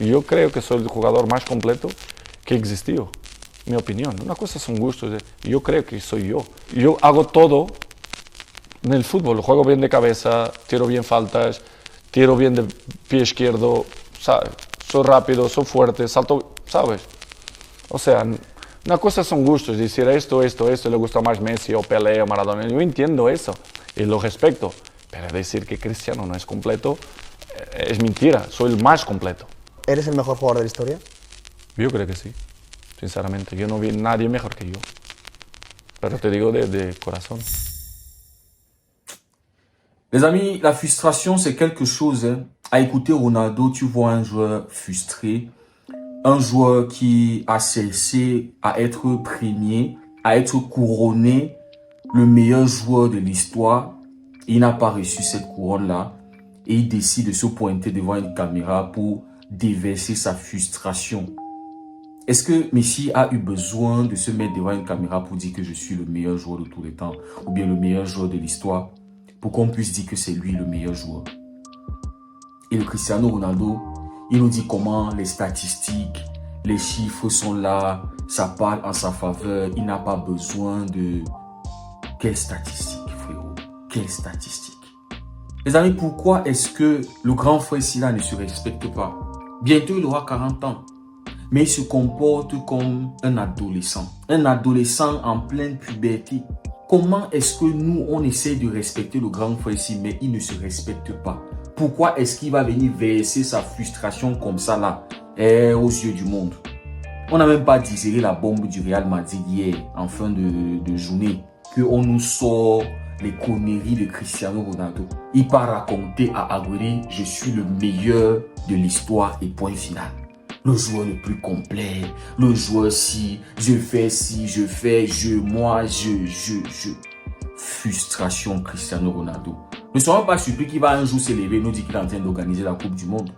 Yo creo que soy el jugador más completo que existió, mi opinión. Una cosa son gustos, yo creo que soy yo. Yo hago todo en el fútbol, juego bien de cabeza, tiro bien faltas, tiro bien de pie izquierdo, ¿sabes? Soy rápido, soy fuerte, salto, ¿sabes? O sea, una cosa son gustos, decir esto, le gusta más Messi o Pelé o Maradona. Yo entiendo eso y lo respeto, pero decir que Cristiano no es completo es mentira, soy el más completo. ¿Eres el mejor jugador de la historia? Yo creo que sí, sinceramente. Yo no vi a nadie mejor que yo, pero te digo de corazón. Les amis, la frustration, c'est quelque chose. Hein. À écouter Ronaldo, tu vois un joueur frustré, un joueur qui a cessé à être premier, à être couronné le meilleur joueur de l'histoire. Il n'a pas reçu cette couronne-là et il décide de se pointer devant une caméra pour déverser sa frustration. Est-ce que Messi a eu besoin de se mettre devant une caméra pour dire que je suis le meilleur joueur de tous les temps ou bien le meilleur joueur de l'histoire pour qu'on puisse dire que c'est lui le meilleur joueur? Et le Cristiano Ronaldo, il nous dit comment les statistiques, les chiffres sont là, ça parle en sa faveur, il n'a pas besoin de... Quelles statistiques, frérot? Quelles statistiques? Les amis, pourquoi est-ce que le grand frère Silla ne se respecte pas? Bientôt, il aura 40 ans. Mais il se comporte comme un adolescent en pleine puberté. Comment est-ce que nous, on essaie de respecter le grand frère ici, mais il ne se respecte pas? Pourquoi est-ce qu'il va venir verser sa frustration comme ça là, aux yeux du monde? On n'a même pas digéré la bombe du Real Madrid hier, en fin de journée, qu'on nous sort les conneries de Cristiano Ronaldo. Il part raconter à Agüero, je suis le meilleur de l'histoire et point final. Le joueur le plus complet, le joueur si, je fais si, je fais, moi, je. Frustration Cristiano Ronaldo. Ne soyons pas surpris qu'il va un jour se lever et nous dire qu'il est en train d'organiser la Coupe du Monde.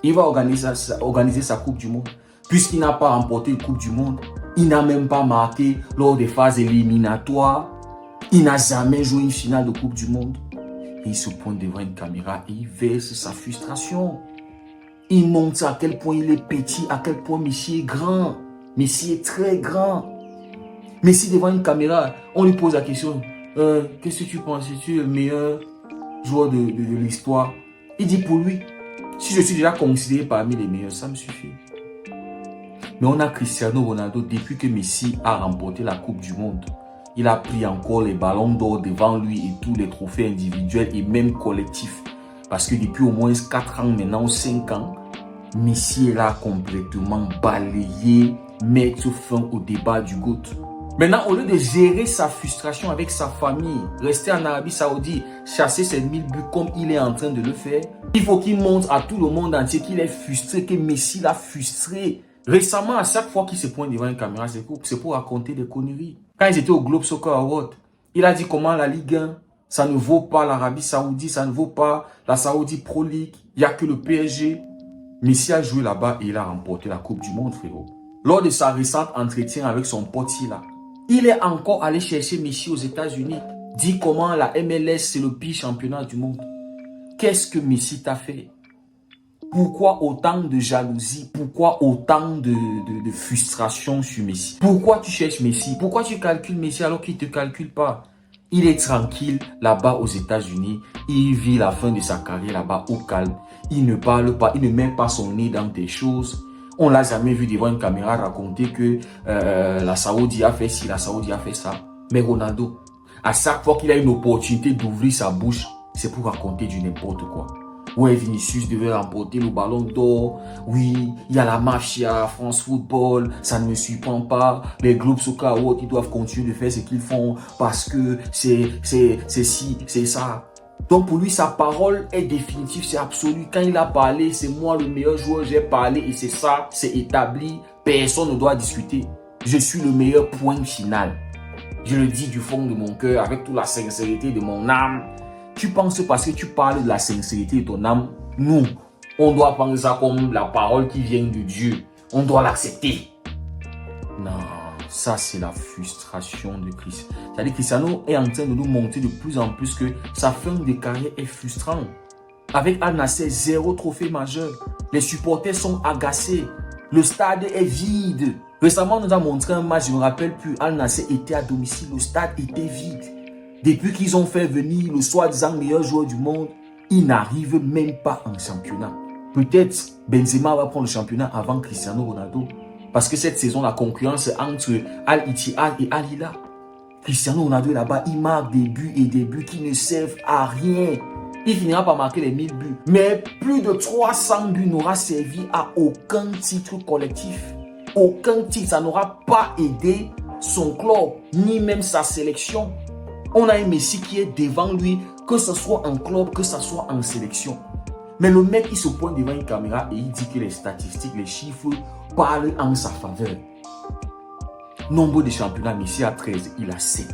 Il va organiser sa Coupe du Monde. Puisqu'il n'a pas remporté la Coupe du Monde, il n'a même pas marqué lors des phases éliminatoires. Il n'a jamais joué une finale de Coupe du Monde. Et il se pointe devant une caméra et il verse sa frustration. Il montre à quel point il est petit, à quel point Messi est grand. Messi est très grand. Messi devant une caméra, on lui pose la question, qu'est-ce que tu penses? Es-tu le meilleur joueur de l'histoire? Il dit pour lui, si je suis déjà considéré parmi les meilleurs, ça me suffit. Mais on a Cristiano Ronaldo, depuis que Messi a remporté la Coupe du Monde, il a pris encore les ballons d'or devant lui et tous les trophées individuels et même collectifs. Parce que depuis au moins 4 ans maintenant, 5 ans, Messi est là complètement balayé, mettre fin au débat du GOAT. Maintenant, au lieu de gérer sa frustration avec sa famille, rester en Arabie Saoudite, chasser ses 1000 buts comme il est en train de le faire, il faut qu'il montre à tout le monde entier qu'il est frustré, que Messi l'a frustré. Récemment, à chaque fois qu'il se pointe devant une caméra, c'est pour raconter des conneries. Quand ils étaient au Globe Soccer Award, il a dit comment la Ligue 1, ça ne vaut pas l'Arabie Saoudite, ça ne vaut pas la Saudi Pro League, il n'y a que le PSG. Messi a joué là-bas et il a remporté la Coupe du Monde, frérot. Lors de sa récente entretien avec son pote là, il est encore allé chercher Messi aux États-Unis. Dit comment la MLS, c'est le pire championnat du monde. Qu'est-ce que Messi t'a fait? Pourquoi autant de jalousie? Pourquoi autant de frustration sur Messi? Pourquoi tu cherches Messi? Pourquoi tu calcules Messi alors qu'il ne te calcule pas? Il est tranquille là-bas aux États-Unis. Il vit la fin de sa carrière là-bas au calme. Il ne parle pas, il ne met pas son nez dans tes choses. On l'a jamais vu devant une caméra raconter que la Saoudi a fait ci, la Saoudi a fait ça. Mais Ronaldo, à chaque fois qu'il a une opportunité d'ouvrir sa bouche, c'est pour raconter du n'importe quoi. Ouais, Vinicius devait remporter le ballon d'or. Oui, il y a la mafia, France Football, ça ne me surprend pas. Les Globe Soccer Awards, ils doivent continuer de faire ce qu'ils font parce que c'est ci, c'est ça. Donc pour lui, sa parole est définitive, c'est absolu. Quand il a parlé, c'est moi le meilleur joueur, j'ai parlé et c'est ça, c'est établi. Personne ne doit discuter. Je suis le meilleur, point final. Je le dis du fond de mon cœur, avec toute la sincérité de mon âme. Tu penses parce que tu parles de la sincérité de ton âme, nous, on doit prendre ça comme la parole qui vient de Dieu. On doit l'accepter. Non, ça c'est la frustration de Christ. C'est-à-dire que Cristiano est en train de nous montrer de plus en plus que sa fin de carrière est frustrante. Avec Al Nassr, 0 trophée majeur. Les supporters sont agacés. Le stade est vide. Récemment, on nous a montré un match, je ne me rappelle plus. Al Nassr était à domicile, le stade était vide. Depuis qu'ils ont fait venir le soi-disant meilleur joueur du monde, ils n'arrivent même pas en championnat. Peut-être Benzema va prendre le championnat avant Cristiano Ronaldo. Parce que cette saison, la concurrence est entre Al-Ittihad et Al-Hilal. Cristiano Ronaldo est là-bas, il marque des buts et des buts qui ne servent à rien. Il finira par marquer les 1000 buts. Mais plus de 300 buts n'aura servi à aucun titre collectif. Aucun titre, ça n'aura pas aidé son club, ni même sa sélection. On a un Messi qui est devant lui, que ce soit en club, que ce soit en sélection. Mais le mec, il se pointe devant une caméra et il dit que les statistiques, les chiffres parlent en sa faveur. Nombre de championnats, Messi a 13, il a 7.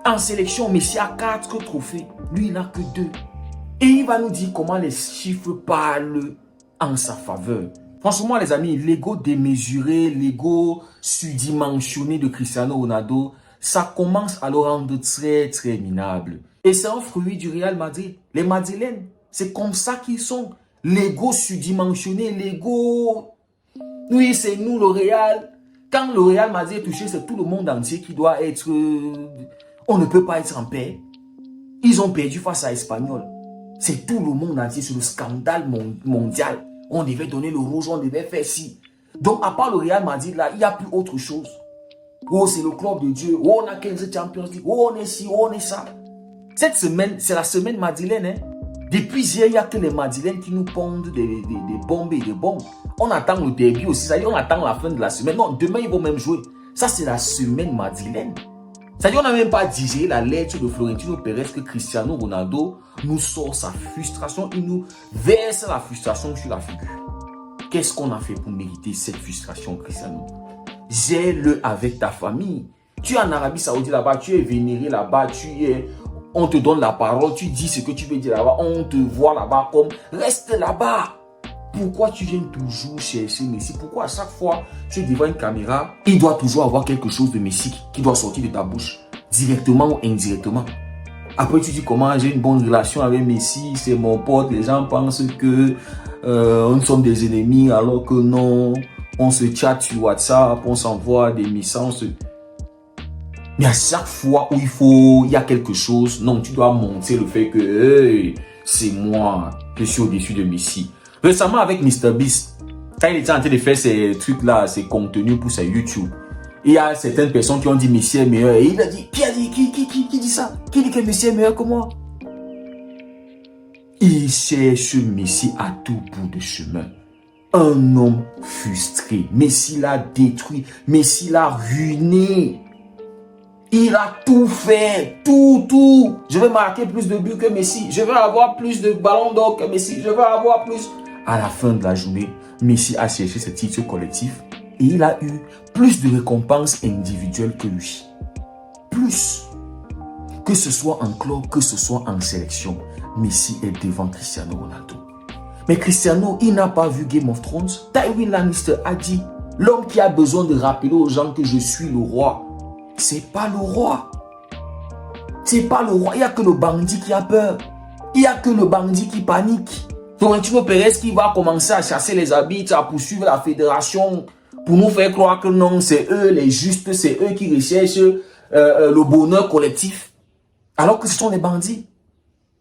En sélection, Messi a 4 trophées, lui il n'a que 2. Et il va nous dire comment les chiffres parlent en sa faveur. Franchement, les amis, l'ego démesuré, l'ego surdimensionné de Cristiano Ronaldo, ça commence à le rendre très, très minable. Et c'est un fruit du Real Madrid. Les Madrilènes, c'est comme ça qu'ils sont. L'ego surdimensionné, l'ego... Oui, c'est nous le Real. Quand le Real Madrid est touché, c'est tout le monde entier qui doit être... On ne peut pas être en paix. Ils ont perdu face à l'Espagnol. C'est tout le monde entier, c'est le scandale mondial. On devait donner le rouge, on devait faire ci. Donc, à part le Real Madrid, là, il n'y a plus autre chose. Oh, c'est le club de Dieu. Oh, on a 15 Champions League. Oh, on est ci, oh, on est ça. Cette semaine, c'est la semaine madrilène. Hein? Depuis hier, il n'y a que les madrilènes qui nous pondent des bombes et des bombes. On attend le début aussi. Ça dit, on attend la fin de la semaine. Non, demain, ils vont même jouer. Ça, c'est la semaine madrilène. Ça dit, on n'a même pas digéré la lettre de Florentino Pérez que Cristiano Ronaldo nous sort sa frustration. Il nous verse la frustration sur la figure. Qu'est-ce qu'on a fait pour mériter cette frustration, Cristiano? Gère-le avec ta famille. Tu es en Arabie Saoudite là-bas, tu es vénéré là-bas, on te donne la parole, tu dis ce que tu veux dire là-bas, on te voit là-bas comme reste là-bas. Pourquoi tu viens toujours chercher Messi? Pourquoi à chaque fois tu es devant une caméra, il doit toujours avoir quelque chose de Messi qui doit sortir de ta bouche, directement ou indirectement? Après tu dis comment j'ai une bonne relation avec Messi, c'est mon pote, les gens pensent que nous sommes des ennemis alors que non, on se chatte sur WhatsApp, on s'envoie des messages. Mais à chaque fois où il y a quelque chose, non, tu dois montrer le fait que hey, c'est moi, je suis au-dessus de Messi. Récemment avec MrBeast, quand il était en train de faire ces trucs-là, ces contenus pour sa YouTube, il y a certaines personnes qui ont dit Messi est meilleur. Et il a dit, qui dit ça? Qui dit que Messi est meilleur que moi? Il cherche Messi à tout bout de chemin. Un homme frustré. Messi l'a détruit. Messi l'a ruiné. Il a tout fait, tout. Je vais marquer plus de buts que Messi. Je vais avoir plus de ballons d'or que Messi. Je vais avoir plus. À la fin de la journée, Messi a cherché ce titre collectif et il a eu plus de récompenses individuelles que lui. Plus. Que ce soit en club, que ce soit en sélection, Messi est devant Cristiano Ronaldo. Mais Cristiano, il n'a pas vu Game of Thrones. Tywin Lannister a dit, l'homme qui a besoin de rappeler aux gens que je suis le roi, c'est pas le roi. C'est pas le roi. Il n'y a que le bandit qui a peur. Il n'y a que le bandit qui panique. Florentino Pérez qui va commencer à chasser les arbitres, à poursuivre la fédération pour nous faire croire que non, c'est eux les justes, c'est eux qui recherchent le bonheur collectif. Alors que ce sont les bandits.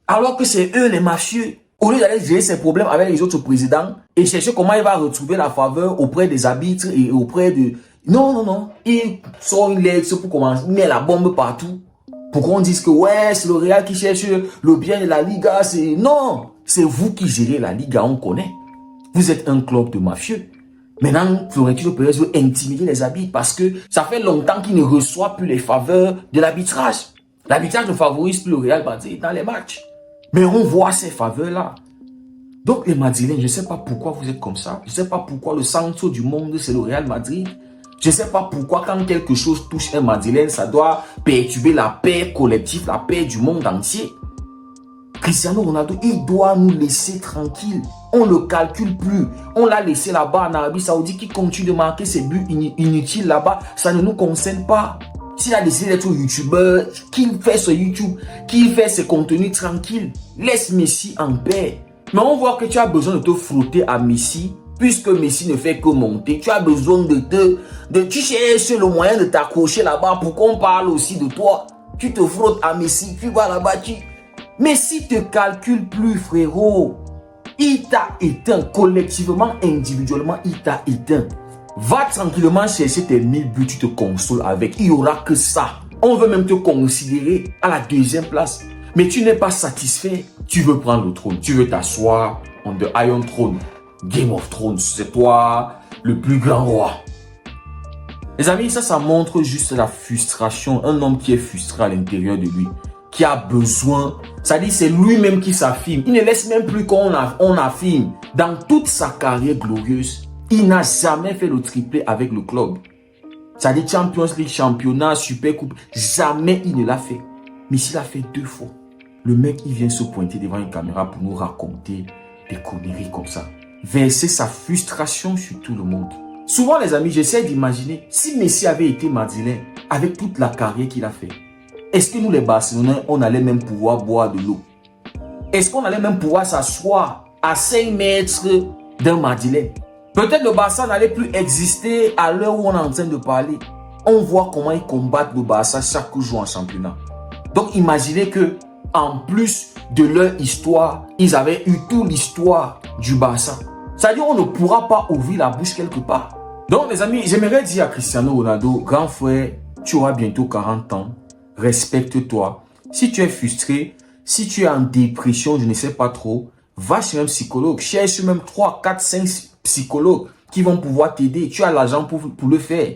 Alors que c'est eux les mafieux. Au lieu d'aller gérer ses problèmes avec les autres présidents et chercher comment il va retrouver la faveur auprès des arbitres et auprès de... Non. Il sort une lettre pour commencer, il met la bombe partout. Pour qu'on dise que ouais, c'est le Real qui cherche le bien de la Liga. Non, c'est vous qui gérez la Liga, on connaît. Vous êtes un club de mafieux. Maintenant, Florentino Pérez veut intimider les arbitres parce que ça fait longtemps qu'il ne reçoit plus les faveurs de l'arbitrage. L'arbitrage ne favorise plus le Real Madrid dans les matchs. Mais on voit ces faveurs-là. Donc les Madrilènes, je ne sais pas pourquoi vous êtes comme ça. Je ne sais pas pourquoi le centre du monde, c'est le Real Madrid. Je ne sais pas pourquoi quand quelque chose touche un Madrilène, ça doit perturber la paix collective, la paix du monde entier. Cristiano Ronaldo, il doit nous laisser tranquille. On ne le calcule plus. On l'a laissé là-bas en Arabie Saoudite qui continue de marquer ses buts inutiles là-bas. Ça ne nous concerne pas. S'il a décidé d'être youtubeur, qu'il fait ce YouTube, qu'il fait ses contenus tranquilles. Laisse Messi en paix. Mais on voit que tu as besoin de te frotter à Messi, puisque Messi ne fait que monter. Tu as besoin tu cherches le moyen de t'accrocher là-bas pour qu'on parle aussi de toi. Tu te frottes à Messi, tu vas là-bas, Messi te calcule plus, frérot. Il t'a éteint collectivement, individuellement, il t'a éteint. Va tranquillement chercher tes 1000 buts, tu te consoles avec. Il n'y aura que ça. On veut même te considérer à la 2e place. Mais tu n'es pas satisfait. Tu veux prendre le trône. Tu veux t'asseoir on the Iron Throne. Game of Thrones, c'est toi le plus grand roi. Les amis, ça montre juste la frustration. Un homme qui est frustré à l'intérieur de lui. Qui a besoin. Ça dit, c'est lui-même qui s'affirme. Il ne laisse même plus qu'on affirme. Dans toute sa carrière glorieuse, il n'a jamais fait le triplé avec le club. Ça dit Champions League, championnat, Super Coupe. Jamais il ne l'a fait. Mais s'il l'a fait 2 fois, le mec, il vient se pointer devant une caméra pour nous raconter des conneries comme ça. Verser sa frustration sur tout le monde. Souvent, les amis, j'essaie d'imaginer si Messi avait été madrilène avec toute la carrière qu'il a fait. Est-ce que nous, les Barcelonais, on allait même pouvoir boire de l'eau? Est-ce qu'on allait même pouvoir s'asseoir à 5 mètres d'un madrilène? Peut-être le Barça n'allait plus exister à l'heure où on est en train de parler. On voit comment ils combattent le Barça chaque jour en championnat. Donc imaginez que en plus de leur histoire, ils avaient eu toute l'histoire du Barça. C'est-à-dire qu'on ne pourra pas ouvrir la bouche quelque part. Donc les amis, j'aimerais dire à Cristiano Ronaldo, grand frère, tu auras bientôt 40 ans, respecte-toi. Si tu es frustré, si tu es en dépression, je ne sais pas trop, va chez un psychologue. Cherche même 3, 4, 5 psychologues qui vont pouvoir t'aider. Tu as l'argent pour le faire.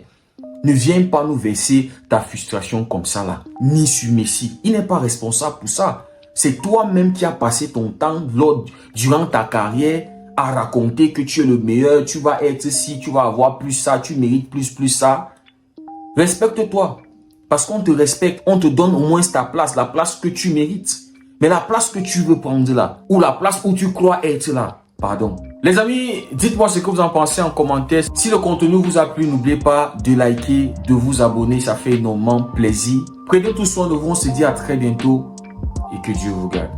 Ne viens pas nous verser ta frustration comme ça là. Ni sur Messi. Il n'est pas responsable pour ça. C'est toi-même qui as passé ton temps durant ta carrière à raconter que tu es le meilleur. Tu vas être ci, tu vas avoir plus ça, tu mérites plus ça. Respecte-toi. Parce qu'on te respecte, on te donne au moins ta place, la place que tu mérites. Mais la place que tu veux prendre là, ou la place où tu crois être là, pardon. Les amis, dites-moi ce que vous en pensez en commentaire. Si le contenu vous a plu, n'oubliez pas de liker, de vous abonner, ça fait énormément plaisir. Prenez tout soin de vous, on se dit à très bientôt et que Dieu vous garde.